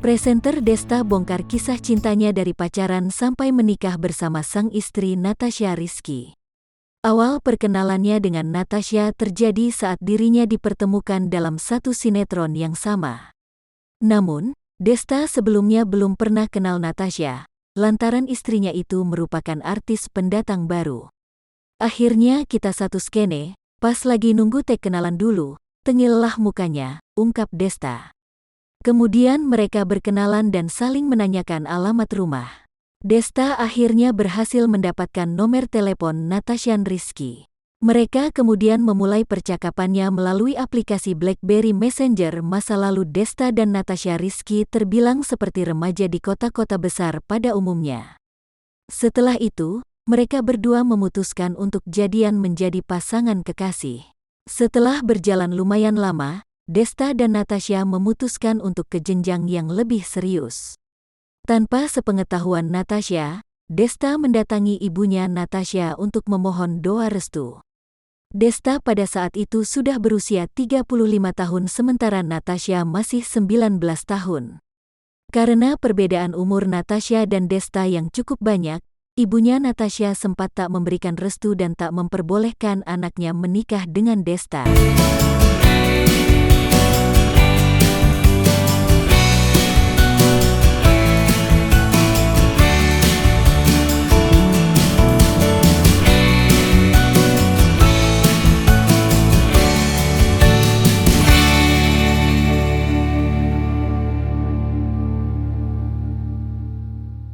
Presenter Desta bongkar kisah cintanya dari pacaran sampai menikah bersama sang istri Natasha Rizky. Awal perkenalannya dengan Natasha terjadi saat dirinya dipertemukan dalam satu sinetron yang sama. Namun, Desta sebelumnya belum pernah kenal Natasha, lantaran istrinya itu merupakan artis pendatang baru. Akhirnya kita satu skene, pas lagi nunggu tag kenalan dulu, tengillah mukanya, ungkap Desta. Kemudian mereka berkenalan dan saling menanyakan alamat rumah. Desta akhirnya berhasil mendapatkan nomor telepon Natasha Rizky. Mereka kemudian memulai percakapannya melalui aplikasi BlackBerry Messenger. Masa lalu Desta dan Natasha Rizky terbilang seperti remaja di kota-kota besar pada umumnya. Setelah itu, mereka berdua memutuskan untuk jadian menjadi pasangan kekasih. Setelah berjalan lumayan lama, Desta dan Natasha memutuskan untuk ke jenjang yang lebih serius. Tanpa sepengetahuan Natasha, Desta mendatangi ibunya Natasha untuk memohon doa restu. Desta pada saat itu sudah berusia 35 tahun sementara Natasha masih 19 tahun. Karena perbedaan umur Natasha dan Desta yang cukup banyak, ibunya Natasha sempat tak memberikan restu dan tak memperbolehkan anaknya menikah dengan Desta.